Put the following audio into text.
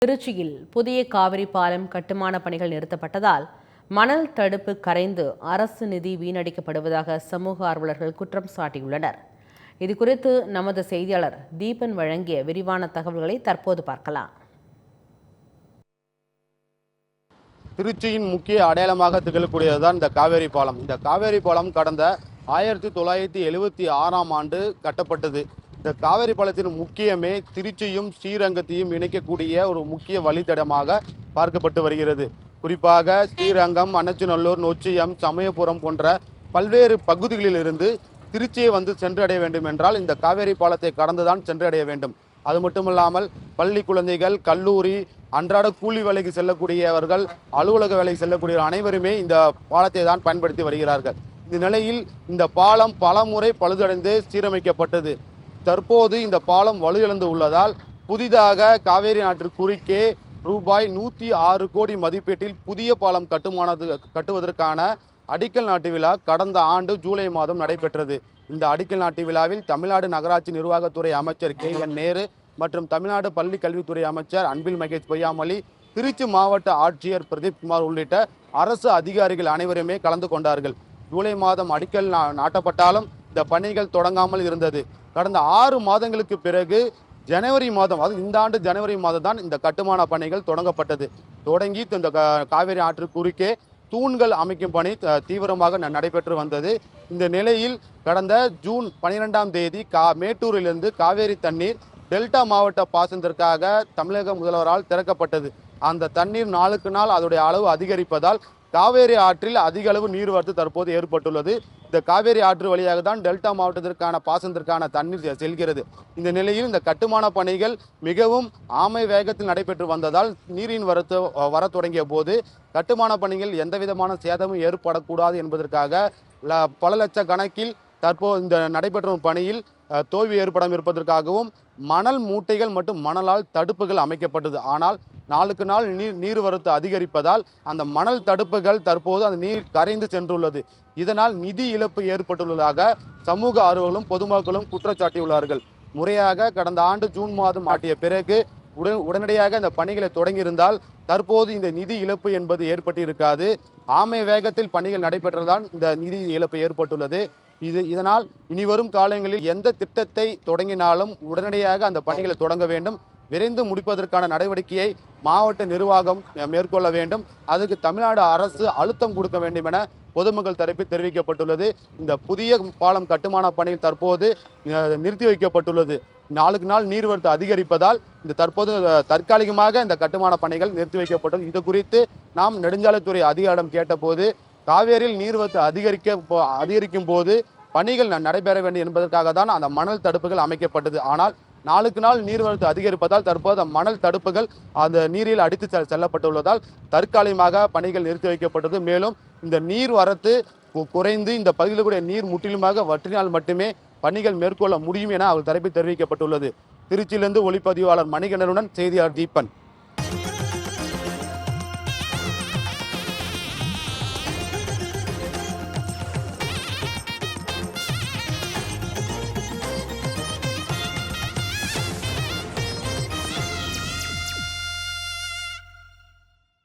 திருச்சியில் புதிய காவிரி பாலம் கட்டுமான பணிகள் நிறுத்தப்பட்டதால் மணல் தடுப்பு கரைந்து அரசு நிதி வீணடிக்கப்படுவதாக சமூக ஆர்வலர்கள் குற்றம் சாட்டியுள்ளனர். இதுகுறித்து நமது செய்தியாளர் தீபன் வழங்கிய விரிவான தகவல்களை தற்போது பார்க்கலாம். திருச்சியின் முக்கிய அடையாளமாக திகழக்கூடியதுதான் இந்த காவேரி பாலம். இந்த காவேரி பாலம் கடந்த 1976ஆம் ஆண்டு கட்டப்பட்டது. இந்த காவேரி பாலத்தின் முக்கியமே திருச்சியும் ஸ்ரீரங்கத்தையும் இணைக்கக்கூடிய ஒரு முக்கிய வழித்தடமாக பார்க்கப்பட்டு வருகிறது. குறிப்பாக ஸ்ரீரங்கம், அனச்சநல்லூர், நொச்சியம், சமயபுரம் போன்ற பல்வேறு பகுதிகளிலிருந்து திருச்சியை வந்து சென்றடைய வேண்டும் என்றால் இந்த காவேரி பாலத்தை கடந்துதான் சென்றடைய வேண்டும். அது மட்டுமல்லாமல் பள்ளி குழந்தைகள், கல்லூரி, அன்றாட கூலி வேலைக்கு செல்லக்கூடியவர்கள், அலுவலக வேலைக்கு செல்லக்கூடிய அனைவருமே இந்த பாலத்தை தான் பயன்படுத்தி வருகிறார்கள். இந்த நிலையில் இந்த பாலம் பல முறை பழுதடைந்து சீரமைக்கப்பட்டது. தற்போது இந்த பாலம் வலுவிழந்து உள்ளதால் புதிதாக காவேரி ஆற்று குறுக்கே ரூபாய் 106 கோடி மதிப்பீட்டில் புதிய பாலம் கட்டுவதற்கான அடிக்கல் நாட்டு விழா கடந்த ஆண்டு ஜூலை மாதம் நடைபெற்றது. இந்த அடிக்கல் நாட்டு விழாவில் தமிழ்நாடு நகராட்சி நிர்வாகத்துறை அமைச்சர் KN நேரு மற்றும் தமிழ்நாடு பள்ளி கல்வித்துறை அமைச்சர் அன்பில் மகேஷ் பொய்யாமொழி, திருச்சி மாவட்ட ஆட்சியர் பிரதீப் குமார் உள்ளிட்ட அரசு அதிகாரிகள் அனைவருமே கலந்து கொண்டார்கள். ஜூலை மாதம் அடிக்கல் நாட்டப்பட்டாலும் இந்த பணிகள் தொடங்காமல் இருந்தது. கடந்த 6 மாதங்களுக்கு பிறகு ஜனவரி மாதம், அதாவது இந்த ஆண்டு ஜனவரி மாதம் தான் இந்த கட்டுமான பணிகள் தொடங்கப்பட்டது. தொடங்கி இந்த காவேரி ஆற்று குறுக்கே தூண்கள் அமைக்கும் பணி தீவிரமாக நடைபெற்று வந்தது. இந்த நிலையில் கடந்த ஜூன் 12ஆம் தேதி மேட்டூரிலிருந்து காவேரி தண்ணீர் டெல்டா மாவட்ட பாசனத்திற்காக தமிழக முதல்வரால் திறக்கப்பட்டது. அந்த தண்ணீர் நாளுக்கு நாள் அதோடைய அளவு அதிகரிப்பதால் காவேரி ஆற்றில் அதிக அளவு நீர்வரத்து தற்போது ஏற்பட்டுள்ளது. இந்த காவேரி ஆற்று வழியாக தான் டெல்டா மாவட்டத்திற்கான பாசனத்திற்கான தண்ணீர் செல்கிறது. இந்த நிலையில் இந்த கட்டுமான பணிகள் மிகவும் ஆமை வேகத்தில் நடைபெற்று வந்ததால் நீரின் வரத்து வர தொடங்கிய போது கட்டுமான பணிகள் எந்த விதமான சேதமும் ஏற்படக்கூடாது என்பதற்காக பல லட்ச கணக்கில் தற்போது இந்த நடைபெற்ற பணியில் தோல்வி ஏற்படாமல் இருப்பதற்காகவும் மணல் மூட்டைகள் மற்றும் மணலால் தடுப்புகள் அமைக்கப்பட்டது. ஆனால் நாளுக்கு நாள் நீர்வரத்து அதிகரிப்பதால் அந்த மணல் தடுப்புகள் தற்போது அந்த நீர் கரைந்து சென்றுள்ளது. இதனால் நிதி இழப்பு ஏற்பட்டுள்ளதாக சமூக ஆர்வலர்களும் பொதுமக்களும் குற்றச்சாட்டியுள்ளார்கள். முறையாக கடந்த ஆண்டு ஜூன் மாதம் ஆட்டிய பிறகு உடனடியாக இந்த பணிகளை தொடங்கியிருந்தால் தற்போது இந்த நிதி இழப்பு என்பது ஏற்பட்டிருக்காது. ஆமை வேகத்தில் பணிகள் நடைபெற்றதால் இந்த நிதி இழப்பு ஏற்பட்டுள்ளது. இதனால் இனிவரும் காலங்களில் எந்த திட்டத்தை தொடங்கினாலும் உடனடியாக அந்த பணிகளை தொடங்க வேண்டும். விரைந்து முடிப்பதற்கான நடவடிக்கையை மாவட்ட நிர்வாகம் மேற்கொள்ள வேண்டும். அதுக்கு தமிழ்நாடு அரசு அழுத்தம் கொடுக்க வேண்டும் என பொதுமக்கள் தரப்பில் தெரிவிக்கப்பட்டுள்ளது. இந்த புதிய பாலம் கட்டுமான பணியில் தற்போது நிறுத்தி வைக்கப்பட்டுள்ளது. நாளுக்கு நாள் நீர்வரத்து அதிகரிப்பதால் இந்த தற்போது தற்காலிகமாக இந்த கட்டுமான பணிகள் நிறுத்தி வைக்கப்பட்டது. இது குறித்து நாம் நெடுஞ்சாலைத்துறை அதிகாரிடம் கேட்டபோது காவேரியில் நீர்வரத்து அதிகரிக்கும் போது பணிகள் நடைபெற வேண்டும் என்பதற்காக தான் அந்த மணல் தடுப்புகள் அமைக்கப்பட்டது. ஆனால் நாளுக்கு நாள் நீர்வரத்து அதிகரிப்பதால் தற்போது மணல் தடுப்புகள் அந்த நீரில் அடித்து செல்லப்பட்டுள்ளதால் தற்காலிகமாக பணிகள் நிறுத்தி வைக்கப்பட்டது. மேலும் இந்த நீர் வரத்து குறைந்து இந்த பகுதியில் கூடிய நீர் முற்றிலுமாக வற்றினால் மட்டுமே பணிகள் மேற்கொள்ள முடியும் என அவர் தரப்பில் தெரிவிக்கப்பட்டுள்ளது. திருச்சியிலிருந்து ஒளிப்பதிவாளர் மணிகண்டனுடன் செய்தியாளர் தீபன்.